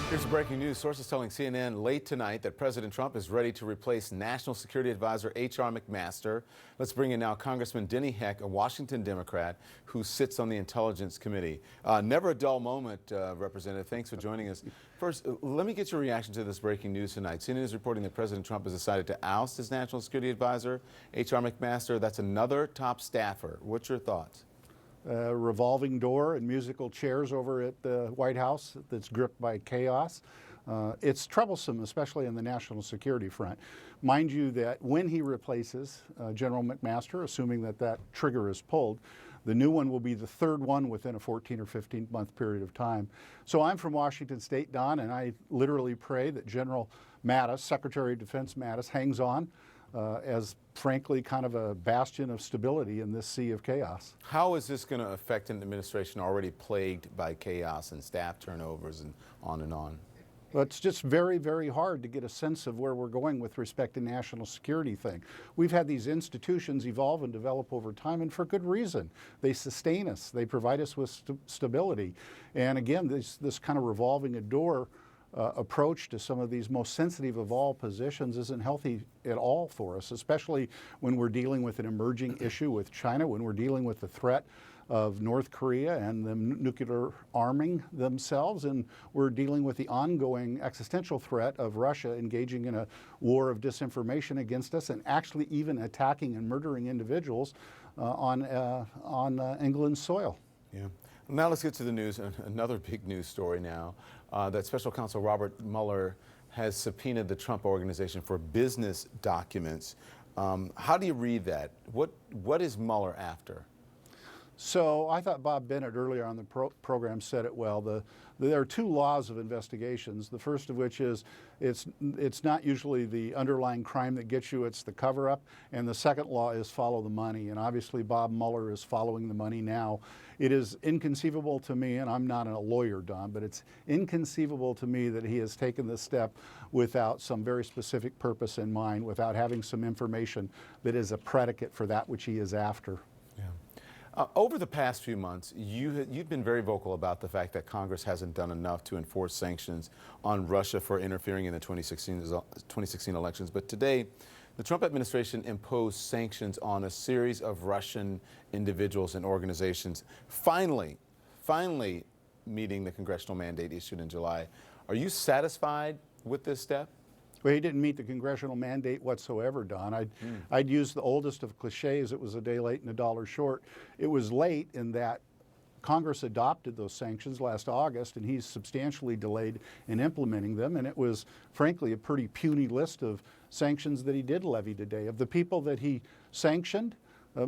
Here's breaking news. Sources telling CNN late tonight that President Trump is ready to replace National Security Advisor HR McMaster. Let's bring in now Congressman Heck, a Washington Democrat who sits on the Intelligence Committee. Never a dull moment, Representative. Thanks for joining us. First, let me get your reaction to this breaking news tonight. CNN is reporting that President Trump has decided to oust his National Security Advisor, HR McMaster. That's another top staffer. What's your thoughts? Revolving door and musical chairs over at the White House that's gripped by chaos. It's troublesome, especially on the national security front. Mind you that when he replaces General McMaster, assuming that that trigger is pulled, the new one will be the third one within a 14 or 15-month period of time. So I'm from Washington State, Don, and I literally pray that General Mattis, Secretary of Defense Mattis, hangs on as, frankly, kind of a bastion of stability in this sea of chaos. How is this going to affect an administration already plagued by chaos and staff turnovers and on and on? Well, it's just very, very hard to get a sense of where we're going with respect to national security thing. We've had these institutions evolve and develop over time, and for good reason. They sustain us. They provide us with stability. And again, this kind of revolving a door approach to some of these most sensitive of all positions isn't healthy at all for us, especially when we're dealing with an emerging issue with China, when we're dealing with the threat of North Korea and them nuclear arming themselves, and we're dealing with the ongoing existential threat of Russia engaging in a war of disinformation against us and actually even attacking and murdering individuals on England's soil. Yeah. Now let's get to the news. Another big news story now, that Special Counsel Robert Mueller has subpoenaed the Trump Organization for business documents. How do you read that? What is Mueller after? So I thought Bob Bennett earlier on the program said it well. There are two laws of investigations. The first of which is it's not usually the underlying crime that gets you, it's the cover-up. And the second law is follow the money. And obviously Bob Mueller is following the money now. It is inconceivable to me, and I'm not a lawyer, Don, but it's inconceivable to me that he has taken this step without some very specific purpose in mind, without having some information that is a predicate for that which he is after. Over the past few months, you've been very vocal about the fact that Congress hasn't done enough to enforce sanctions on Russia for interfering in the 2016 elections. But today, the Trump administration imposed sanctions on a series of Russian individuals and organizations, finally meeting the congressional mandate issued in July. Are you satisfied with this step? Well, he didn't meet the congressional mandate whatsoever, Don. I'd use the oldest of cliches. It was a day late and a dollar short. It was late in that Congress adopted those sanctions last August, and he's substantially delayed in implementing them. And it was, frankly, a pretty puny list of sanctions that he did levy today. Of the people that he sanctioned,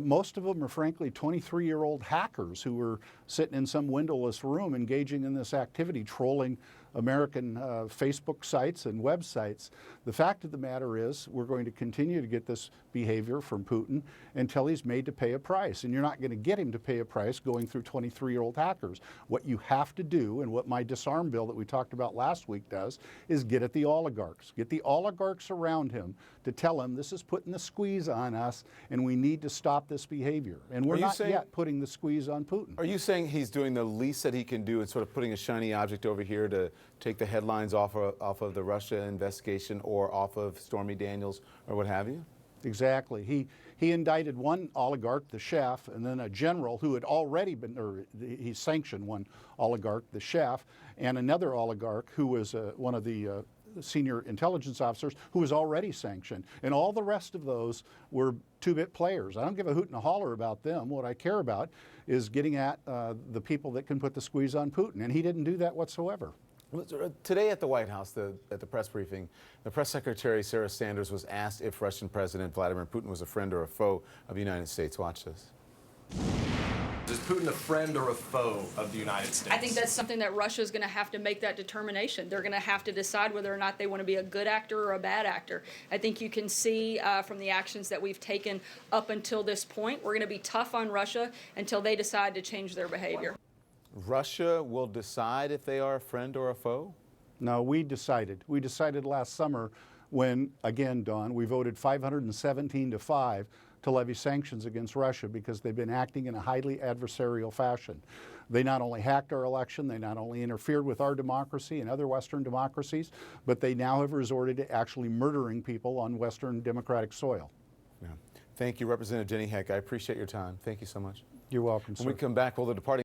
most of them are, frankly, 23-year-old hackers who were sitting in some windowless room engaging in this activity, trolling American Facebook sites and websites. The fact of the matter is we're going to continue to get this behavior from Putin until he's made to pay a price. And you're not going to get him to pay a price going through 23-year-old hackers. What you have to do, and what my disarm bill that we talked about last week does, is get at the oligarchs. Get the oligarchs around him to tell him this is putting the squeeze on us and we need to stop this behavior. And we're not yet putting the squeeze on Putin. Are you saying he's doing the least that he can do and sort of putting a shiny object over here to take the headlines off of the Russia investigation or off of Stormy Daniels or what have you? Exactly. He indicted one oligarch, the chef, and then a general who had already been, or he sanctioned one oligarch, the chef, and another oligarch who was one of the senior intelligence officers who was already sanctioned. And all the rest of those were two-bit players. I don't give a hoot and a holler about them. What I care about is getting at the people that can put the squeeze on Putin. And he didn't do that whatsoever. Today at the White House, at the press briefing, the press secretary, Sarah Sanders, was asked if Russian President Vladimir Putin was a friend or a foe of the United States. Watch this. Is Putin a friend or a foe of the United States? I think that's something that Russia is going to have to make that determination. They're going to have to decide whether or not they want to be a good actor or a bad actor. I think you can see from the actions that we've taken up until this point, we're going to be tough on Russia until they decide to change their behavior. Russia will decide if they are a friend or a foe? No, we decided. We decided last summer when, again, Don, we voted 517 to 5 to levy sanctions against Russia because they've been acting in a highly adversarial fashion. They not only hacked our election, they not only interfered with our democracy and other Western democracies, but they now have resorted to actually murdering people on Western democratic soil. Yeah. Thank you, Representative Denny Heck. I appreciate your time. Thank you so much. You're welcome, sir. When we come back, will the departing